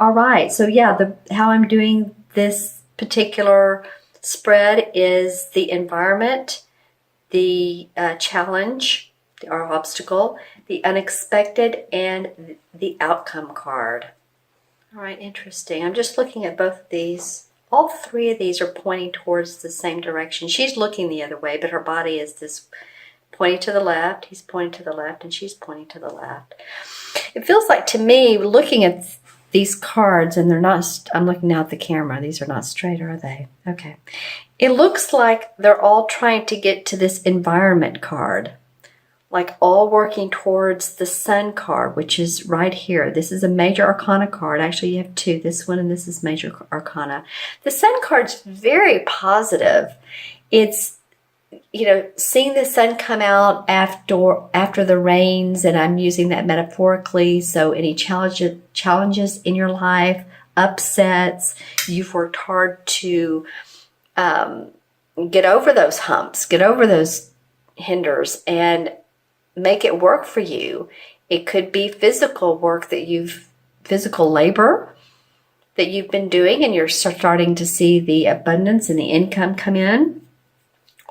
All right. So yeah, how I'm doing this particular spread is the environment, the challenge, or obstacle, the unexpected, and the outcome card. All right, interesting. I'm just looking at both of these. All three of these are pointing towards the same direction. She's looking the other way, but her body is this pointing to the left. He's pointing to the left, and she's pointing to the left. It feels like to me, looking at these cards, and they're not, I'm looking now at the camera. These are not straight, are they? Okay. It looks like they're all trying to get to this environment card, like all working towards the Sun card, which is right here. This is a Major Arcana card. Actually, you have two, this one and this is Major Arcana. The Sun card's very positive. It's, you know, seeing the sun come out after the rains, and I'm using that metaphorically. So any challenges in your life, upsets, you've worked hard to get over those humps, get over those hinders, and make it work for you. It could be physical work physical labor that you've been doing, and you're starting to see the abundance and the income come in,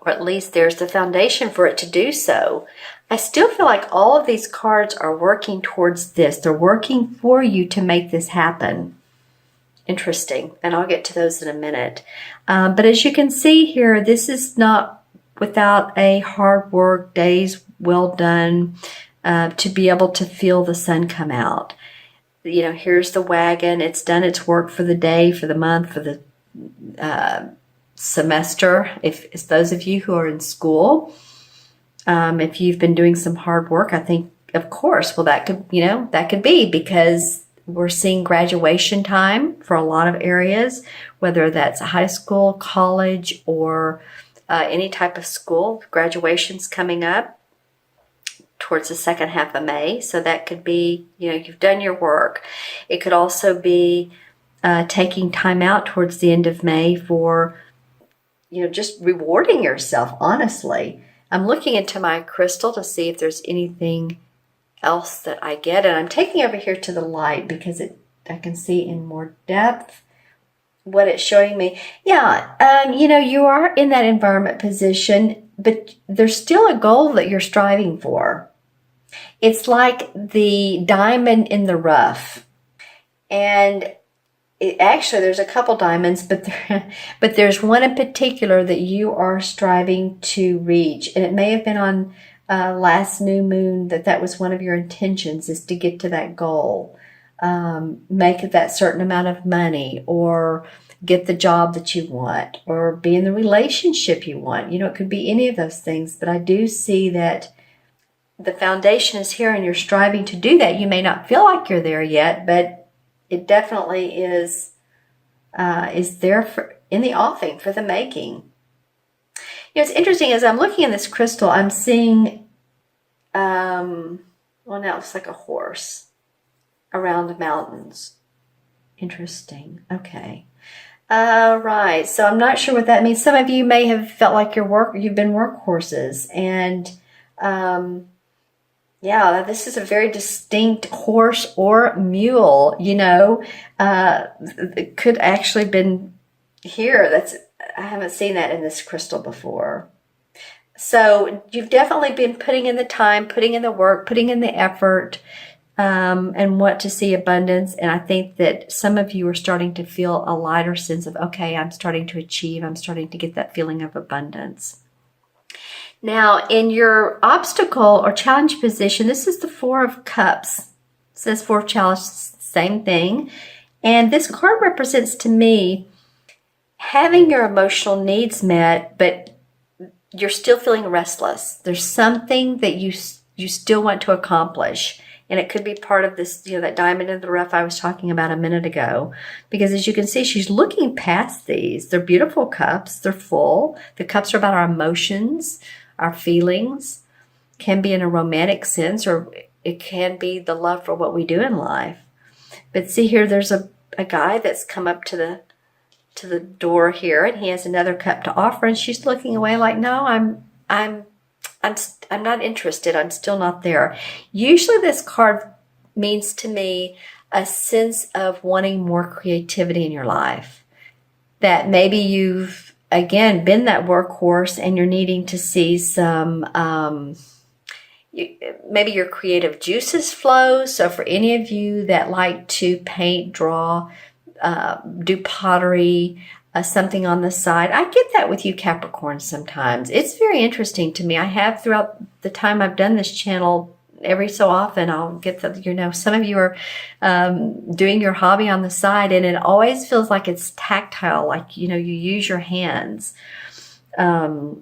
or at least there's the foundation for it to do so. I still feel like all of these cards are working towards this. They're working for you to make this happen. Interesting. And I'll get to those in a minute. But as you can see here, this is not without a hard work, days well done, to be able to feel the sun come out. You know, here's the wagon. It's done its work for the day, for the month, for the semester. If it's those of you who are in school, if you've been doing some hard work, I think, of course, well, that could be, because we're seeing graduation time for a lot of areas, whether that's high school, college, or any type of school. Graduation's coming up towards the second half of May. So that could be, you know, you've done your work. It could also be taking time out towards the end of May for, you know, just rewarding yourself, honestly. I'm looking into my crystal to see if there's anything else that I get. And I'm taking over here to the light because I can see in more depth what it's showing me. Yeah, you know, you are in that environment position, but there's still a goal that you're striving for. It's like the diamond in the rough. And actually, there's a couple diamonds, but there's one in particular that you are striving to reach. And it may have been on last new moon that was one of your intentions, is to get to that goal. Make that certain amount of money, or get the job that you want, or be in the relationship you want. You know, it could be any of those things, but I do see that the foundation is here and you're striving to do that. You may not feel like you're there yet, but it definitely is there in the offing, for the making. You know, it's interesting, as I'm looking in this crystal, I'm seeing, well, now it's like a horse around the mountains. Interesting. Okay. Right. So I'm not sure what that means. Some of you may have felt like you've been workhorses, and yeah, this is a very distinct horse or mule, you know. It could actually been here. I haven't seen that in this crystal before. So you've definitely been putting in the time, putting in the work, putting in the effort, and want to see abundance. And I think that some of you are starting to feel a lighter sense of, okay, I'm starting to achieve, I'm starting to get that feeling of abundance. Now, in your obstacle or challenge position, this is the Four of Cups. It says Four of Chalice, same thing. And this card represents to me having your emotional needs met, but you're still feeling restless. There's something that you still want to accomplish. And it could be part of this, you know, that diamond in the rough I was talking about a minute ago. Because as you can see, she's looking past these. They're beautiful cups. They're full. The cups are about our emotions, our feelings. Can be in a romantic sense, or it can be the love for what we do in life. But see here, there's a guy that's come up to the door here, and he has another cup to offer, and she's looking away like, no, I'm not interested. I'm still not there. Usually this card means to me a sense of wanting more creativity in your life. That maybe you've, again, been that workhorse and you're needing to see some, maybe your creative juices flow. So for any of you that like to paint, draw, do pottery, something on the side, I get that with you Capricorn sometimes. It's very interesting to me. I have throughout the time I've done this channel, every so often I'll get the, some of you are doing your hobby on the side, and it always feels like it's tactile, like, you use your hands. But,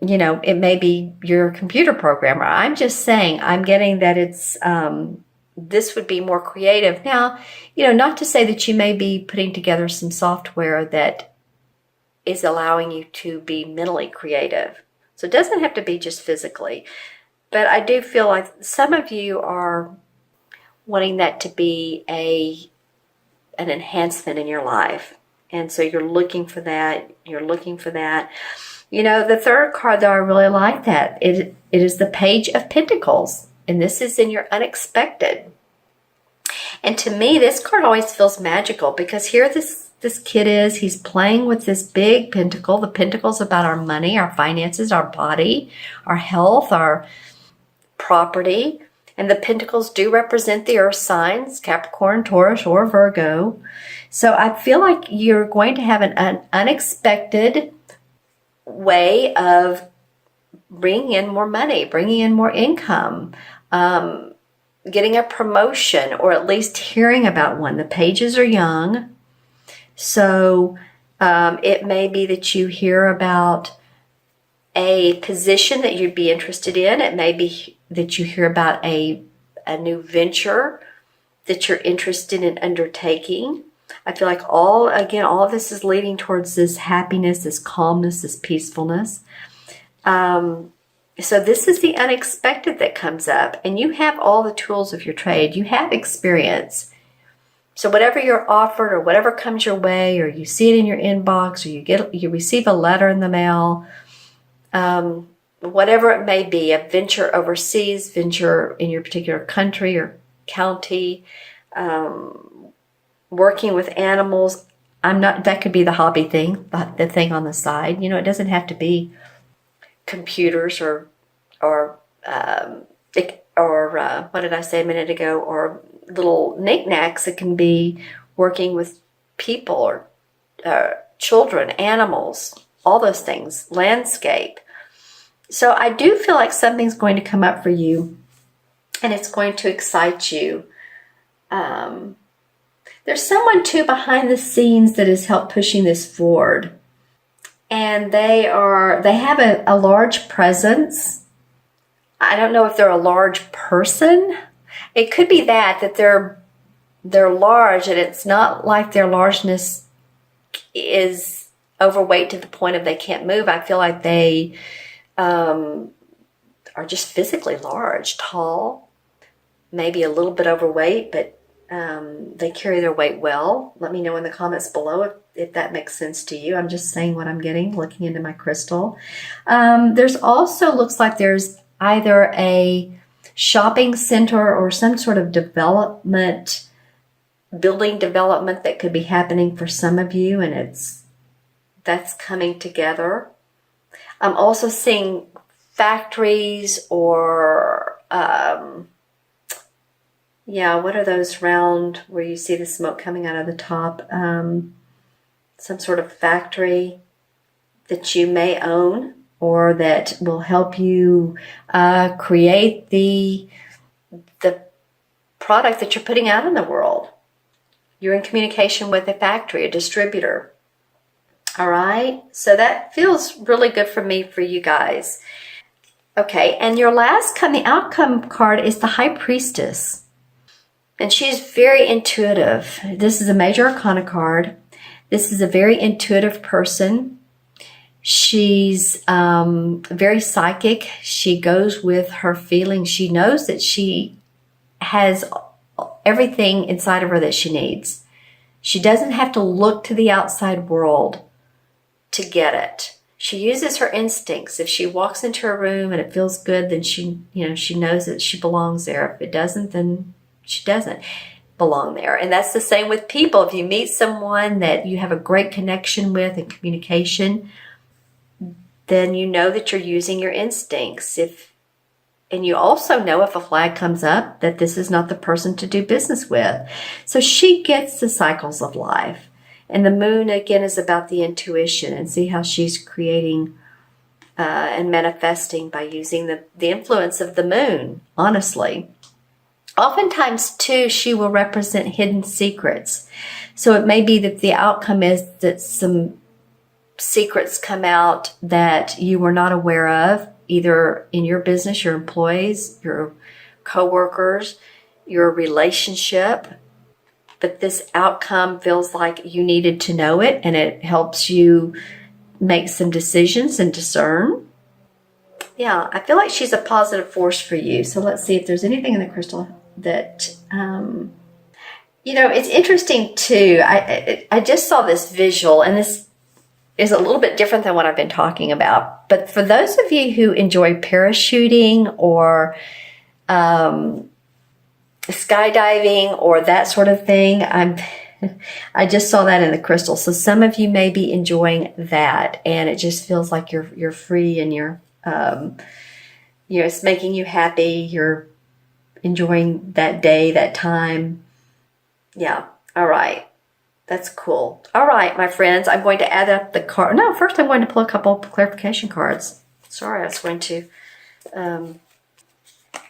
it may be you're a computer programmer. I'm just saying, I'm getting that it's, this would be more creative. Now, not to say that you may be putting together some software that is allowing you to be mentally creative. So it doesn't have to be just physically. But I do feel like some of you are wanting that to be an enhancement in your life. And so you're looking for that. The third card, though, I really like that. It is the Page of Pentacles. And this is in your unexpected. And to me, this card always feels magical, because here this kid is, he's playing with this big pentacle. The pentacle's about our money, our finances, our body, our health, our property. And the pentacles do represent the earth signs, Capricorn, Taurus, or Virgo. So I feel like you're going to have an unexpected way of bringing in more money, bringing in more income, getting a promotion, or at least hearing about one. The pages are young. So it may be that you hear about a position that you'd be interested in. It may be that you hear about a new venture that you're interested in undertaking. I feel like all of this is leading towards this happiness, this calmness, this peacefulness. So this is the unexpected that comes up, and you have all the tools of your trade. You have experience. So whatever you're offered, or whatever comes your way, or you see it in your inbox, or you receive a letter in the mail, whatever it may be, a venture overseas, venture in your particular country or county, working with animals. That could be the hobby thing, the thing on the side. It doesn't have to be computers or what did I say a minute ago, or little knickknacks. It can be working with people, or children, animals, all those things, landscape. So I do feel like something's going to come up for you, and it's going to excite you. There's someone too behind the scenes that has helped pushing this forward. And they have a large presence. I don't know if they're a large person. It could be that they're large, and it's not like their largeness is overweight to the point of they can't move. I feel like they are just physically large, tall, maybe a little bit overweight, but they carry their weight well. Let me know in the comments below if that makes sense to you. I'm just saying what I'm getting, looking into my crystal. There's also, looks like there's either a shopping center or some sort of building development that could be happening for some of you, and that's coming together. I'm also seeing factories, or what are those round where you see the smoke coming out of the top? Some sort of factory that you may own, or that will help you create the product that you're putting out in the world. You're in communication with a factory, a distributor. All right, so that feels really good for me, for you guys. Okay, and your last the outcome card is the High Priestess. And she's very intuitive. This is a major arcana card. This is a very intuitive person. She's very psychic. She goes with her feelings. She knows that she has everything inside of her that she needs. She doesn't have to look to the outside world to get it. She uses her instincts. If she walks into a room and it feels good, then she knows that she belongs there. If it doesn't, then She doesn't belong there. And that's the same with people. If you meet someone that you have a great connection with and communication, then you know that you're using your instincts. And you also know if a flag comes up that this is not the person to do business with. So she gets the cycles of life. And the moon, again, is about the intuition, and see how she's creating and manifesting by using the influence of the moon, honestly. Oftentimes, too, she will represent hidden secrets. So it may be that the outcome is that some secrets come out that you were not aware of, either in your business, your employees, your coworkers, your relationship. But this outcome feels like you needed to know it, and it helps you make some decisions and discern. Yeah, I feel like she's a positive force for you. So let's see if there's anything in the crystal that, it's interesting too. I just saw this visual, and this is a little bit different than what I've been talking about. But for those of you who enjoy parachuting or skydiving or that sort of thing, I just saw that in the crystal. So some of you may be enjoying that, and it just feels like you're free, and you're it's making you happy. You're enjoying that day, that time. Yeah. All right. That's cool. All right, my friends, I'm going to add up the card. No, first I'm going to pull a couple of clarification cards. Sorry, I was going to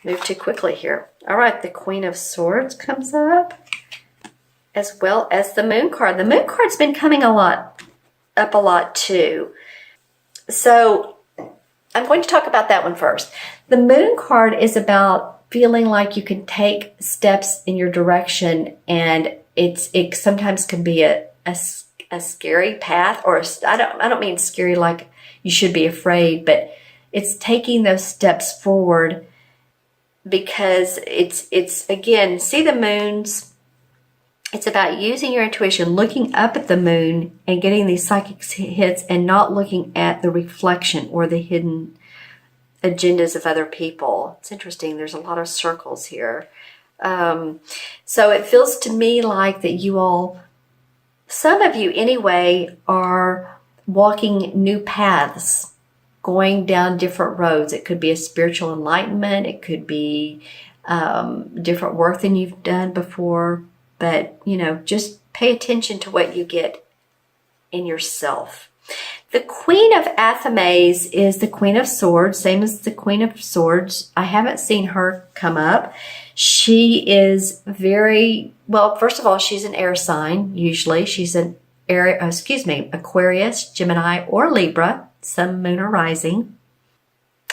move too quickly here. All right, the Queen of Swords comes up, as well as the Moon card. The Moon card's been coming up a lot too. So I'm going to talk about that one first. The Moon card is about feeling like you can take steps in your direction, and it sometimes can be a scary path, or I don't mean scary like you should be afraid, but it's taking those steps forward, because it's again, see the moons. It's about using your intuition, looking up at the moon and getting these psychic hits, and not looking at the reflection or the hidden agendas of other people. It's interesting. There's a lot of circles here. So it feels to me like that you all, some of you anyway, are walking new paths, going down different roads. It could be a spiritual enlightenment. It could be different work than you've done before. But, just pay attention to what you get in yourself. The Queen of Athames is the Queen of Swords, same as the Queen of Swords. I haven't seen her come up. She is first of all, she's an air sign, usually. She's an Aquarius, Gemini, or Libra, Sun, Moon, or Rising.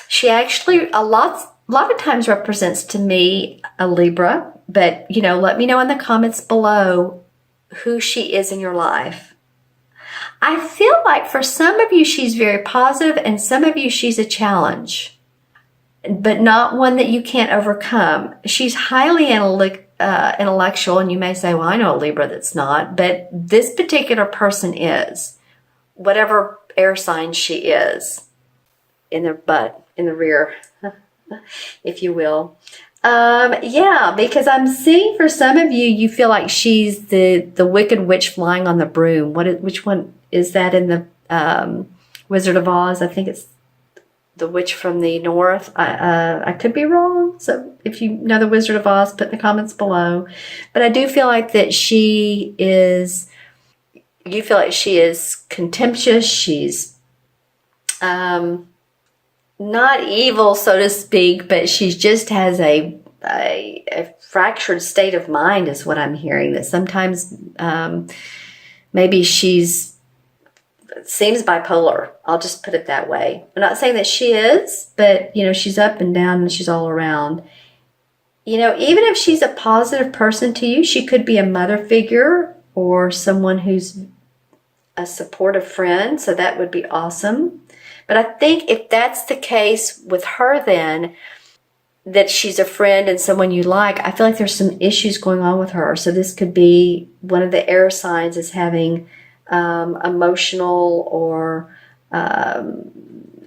She actually a lot of times represents to me a Libra, but, let me know in the comments below who she is in your life. I feel like for some of you, she's very positive, and some of you, she's a challenge, but not one that you can't overcome. She's highly intellectual, and you may say, well, I know a Libra that's not, but this particular person is, whatever air sign she is, in the rear, if you will. Because I'm seeing for some of you, you feel like she's the Wicked Witch flying on the broom. Which one is that in the Wizard of Oz? I think it's the witch from the north. I could be wrong. So if you know the Wizard of Oz, put in the comments below. But I do feel like that you feel like she is contemptuous. She's not evil, so to speak, but she just has a fractured state of mind, is what I'm hearing. That sometimes maybe seems bipolar. I'll just put it that way. I'm not saying that she is, but she's up and down, and she's all around. Even if she's a positive person to you, she could be a mother figure or someone who's a supportive friend. So that would be awesome. But I think if that's the case with her, then that she's a friend and someone you like, I feel like there's some issues going on with her. So this could be one of the air signs is having emotional or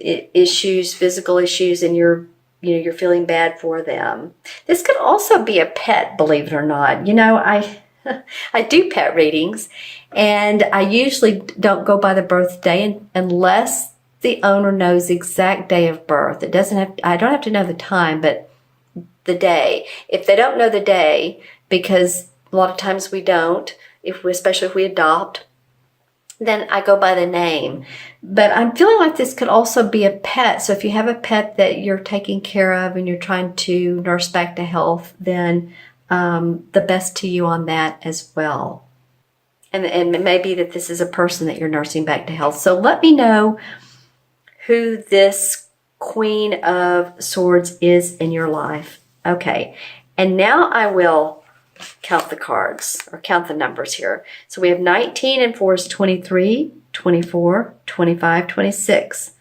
issues, physical issues, and you're you're feeling bad for them. This could also be a pet, believe it or not. I do pet readings, and I usually don't go by the birthday unless the owner knows the exact day of birth. I don't have to know the time, but the day. If they don't know the day, because a lot of times we don't, especially if we adopt, then I go by the name. But I'm feeling like this could also be a pet. So if you have a pet that you're taking care of and you're trying to nurse back to health, then the best to you on that as well. And it may be that this is a person that you're nursing back to health. So let me know who this Queen of Swords is in your life. Okay, and now I will count the cards, or count the numbers here. So we have 19 and 4 is 23, 24, 25, 26.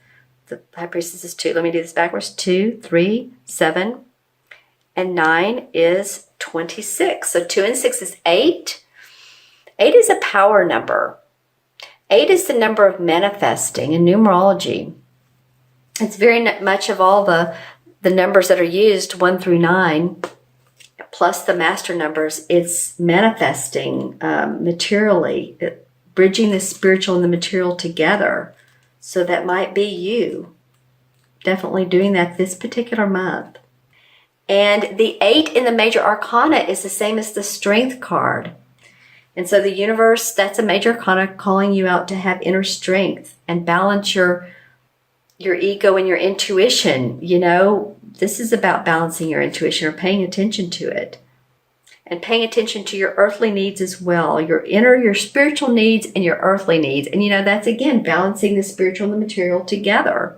The High Priestess is 2. Let me do this backwards. 2, 3, 7, and 9 is 26. So 2 and 6 is 8. 8 is a power number. 8 is the number of manifesting in numerology. It's very much of all the numbers that are used, 1 through 9, plus the master numbers. It's manifesting materially, bridging the spiritual and the material together. So that might be you. Definitely doing that this particular month. And the 8 in the major arcana is the same as the strength card. And so the universe, that's a major arcana calling you out to have inner strength and balance your ego and your intuition. This is about balancing your intuition or paying attention to it. And paying attention to your earthly needs as well. Your spiritual needs and your earthly needs. And that's, again, balancing the spiritual and the material together.